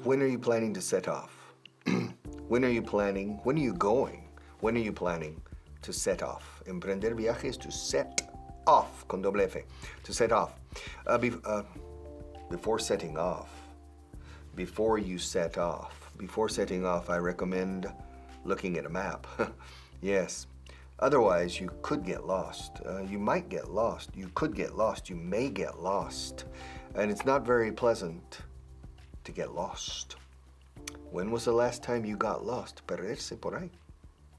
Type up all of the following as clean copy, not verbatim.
When are you planning to set off? When are you planning? When are you going? When are you planning to set off? Emprender viaje is to set off, con doble F. To set off. Before setting off, before you set off, before setting off, I recommend looking at a map. Yes. Otherwise, you could get lost. You might get lost. You could get lost. You may get lost. And it's not very pleasant to get lost. When was the last time you got lost? Perderse por ahí,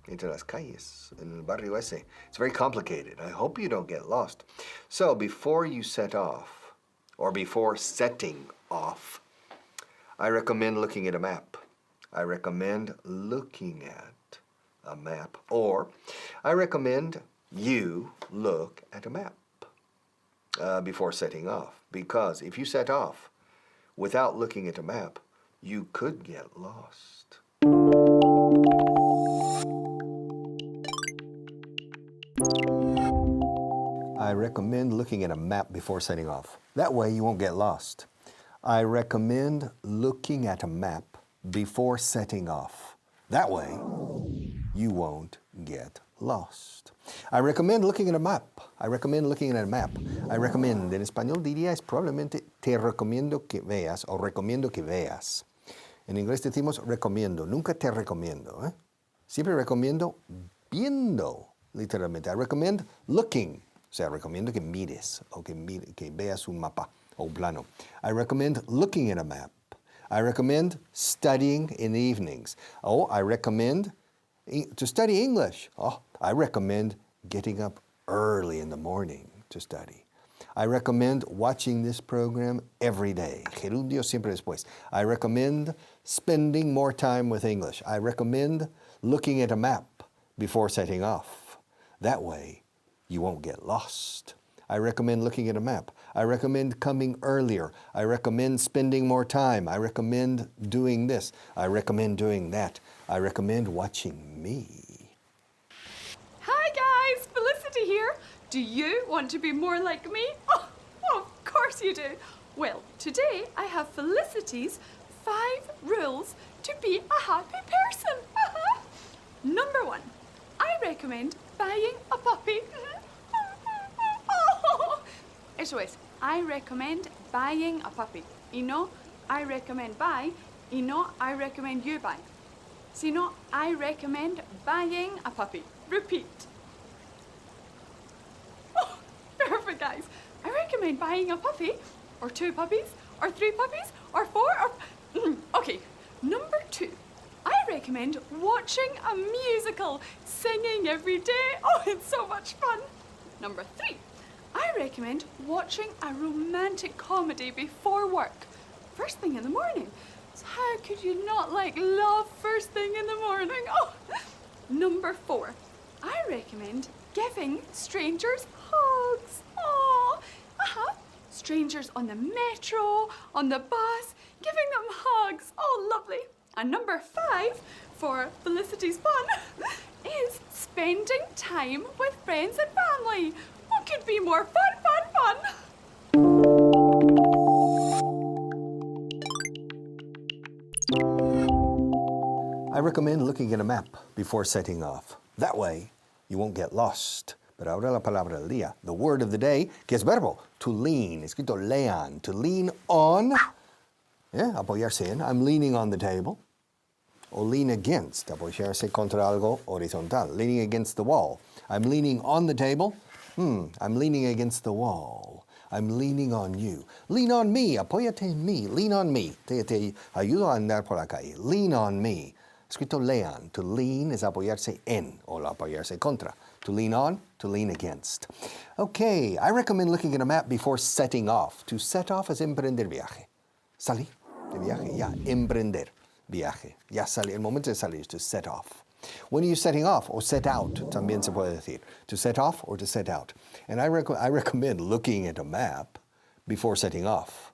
entre las calles, en el barrio ese. It's very complicated. I hope you don't get lost. So before you set off, or before setting off, I recommend looking at a map. I recommend looking at a map, or I recommend you look at a map before setting off. Because if you set off without looking at a map, you could get lost. I recommend looking at a map before setting off. That way you won't get lost. I recommend looking at a map before setting off. That way you won't get lost. I recommend looking at a map. I recommend looking at a map. I recommend, en español diría es probablemente te recomiendo que veas o recomiendo que veas. En inglés decimos recomiendo, nunca te recomiendo. Siempre recomiendo viendo, literalmente. I recommend looking, o sea, recomiendo que mires o que veas un mapa o un plano. I recommend looking at a map. I recommend studying in the evenings. Oh, I recommend to study English. Oh, I recommend getting up early in the morning to study. I recommend watching this program every day. Gerundio siempre después. I recommend spending more time with English. I recommend looking at a map before setting off. That way, you won't get lost. I recommend looking at a map. I recommend coming earlier. I recommend spending more time. I recommend doing this. I recommend doing that. I recommend watching me. Hi guys, Felicity here. Do you want to be more like me? Oh, of course you do. Well, today I have Felicity's 5 rules to be a happy person. Number 1, I recommend buying a puppy. Eso es, I recommend buying a puppy. Y no, I recommend buy. Y no, I recommend you buy. Sino, I recommend buying a puppy. Repeat. Oh, perfect, guys. I recommend buying a puppy, or 2 puppies, or 3 puppies, or 4, or... Okay, number 2. I recommend watching a musical, singing every day. Oh, it's so much fun. Number 3. I recommend watching a romantic comedy before work, first thing in the morning. So how could you not like love first thing in the morning? Oh. Number 4, I recommend giving strangers hugs. Oh, strangers on the metro, on the bus, giving them hugs. Oh, lovely. And number 5, for Felicity's fun, is spending time with friends and family. What could be more fun? I recommend looking at a map before setting off. That way, you won't get lost. Pero ahora la palabra del día, the word of the day, que es verbo, to lean, escrito lean, to lean on, apoyarse en, I'm leaning on the table, o lean against, apoyarse contra algo horizontal, leaning against the wall. I'm leaning on the table, I'm leaning against the wall. I'm leaning on you. Lean on me, apóyate en mí, lean on me. Te ayudo a andar por la calle, lean on me. Escrito lean, to lean es apoyarse en, o apoyarse contra. To lean on, to lean against. Okay, I recommend looking at a map before setting off. To set off es emprender viaje. Salir de viaje, ya, emprender viaje. Ya salir, el momento de salir is to set off. When are you setting off? Or set out, también se puede decir. To set off or to set out. And I recommend looking at a map before setting off.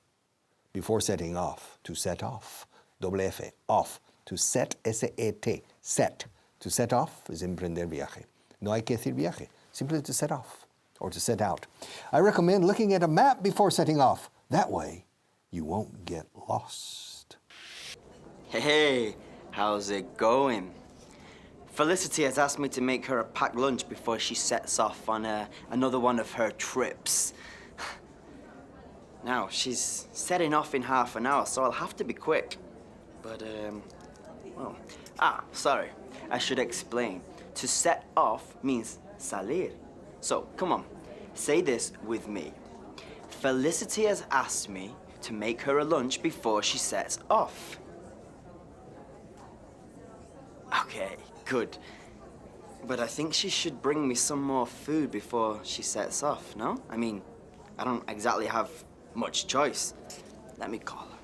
Before setting off, to set off. Doble F, off. To set, S-E-T, set. To set off is emprender viaje. No hay que decir viaje, simply to set off or to set out. I recommend looking at a map before setting off. That way, you won't get lost. Hey, how's it going? Felicity has asked me to make her a packed lunch before she sets off on another one of her trips. Now, she's setting off in half an hour, so I'll have to be quick. But, sorry. I should explain. To set off means salir. So, come on, say this with me. Felicity has asked me to make her a lunch before she sets off. Okay, good. But I think she should bring me some more food before she sets off, no? I mean, I don't exactly have much choice. Let me call her.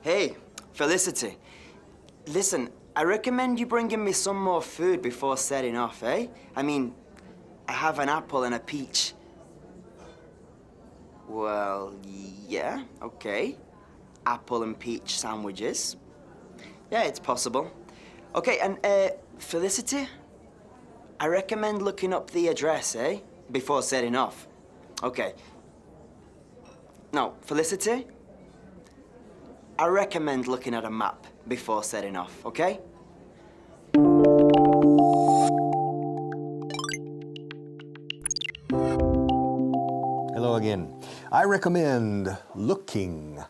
Hey, Felicity. Listen, I recommend you bringing me some more food before setting off, eh? I mean, I have an apple and a peach. Well, yeah, okay. Apple and peach sandwiches. Yeah, it's possible. Okay, and Felicity, I recommend looking up the address, eh? Before setting off. Okay. No, Felicity, I recommend looking at a map before setting off, okay? Hello again. I recommend looking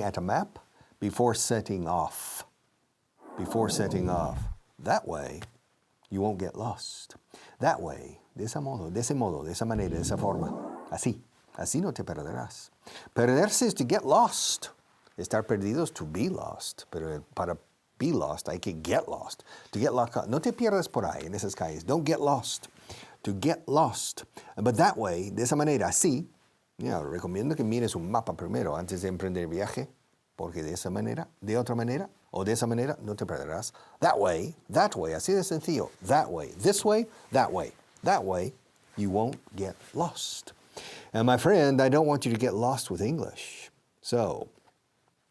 at a map before setting off. Before setting off. That way, you won't get lost. That way, de ese modo, de esa manera, de esa forma. Así no te perderás. Perderse is to get lost. Estar perdido is to be lost. Pero para be lost, hay que get lost. To get lost, no te pierdas por ahí en esas calles. Don't get lost. To get lost. But that way, de esa manera, así, recomiendo que mires un mapa primero antes de emprender el viaje, porque de esa manera, de otra manera, o de esa manera, no te perderás. That way, así de sencillo. That way, this way, that way. That way, you won't get lost. And my friend, I don't want you to get lost with English. So,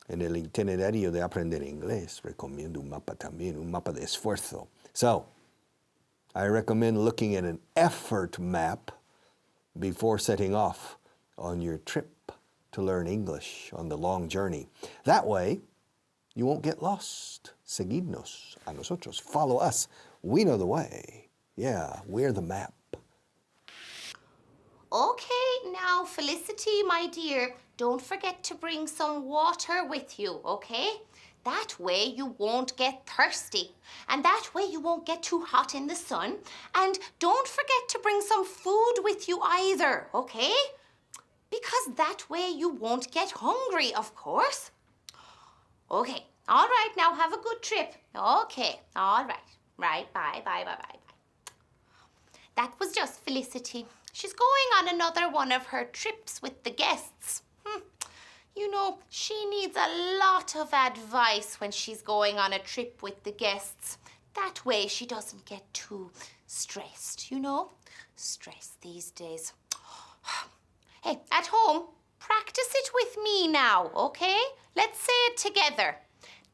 en el itinerario de aprender inglés, recomiendo un mapa también, un mapa de esfuerzo. So, I recommend looking at an effort map before setting off on your trip to learn English on the long journey. That way, you won't get lost. Seguidnos a nosotros. Follow us. We know the way. Yeah, we're the map. Okay, now, Felicity, my dear, don't forget to bring some water with you, okay? That way you won't get thirsty. And that way you won't get too hot in the sun. And don't forget to bring some food with you either, okay? Because that way you won't get hungry, of course. Okay, all right, now have a good trip. Okay, all right. Right, bye. That was just Felicity. She's going on another one of her trips with the guests. You know, she needs a lot of advice when she's going on a trip with the guests. That way she doesn't get too stressed, you know? Stress these days. Hey, at home, practice it with me now, okay? Let's say it together.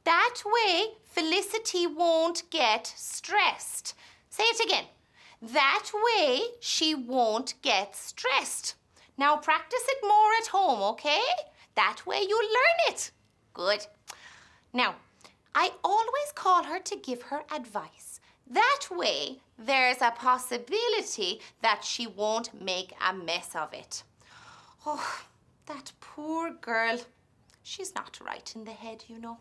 That way Felicity won't get stressed. Say it again. That way she won't get stressed. Now practice it more at home, okay? That way you'll learn it. Good. Now, I always call her to give her advice. That way, there's a possibility that she won't make a mess of it. Oh, that poor girl. She's not right in the head, you know.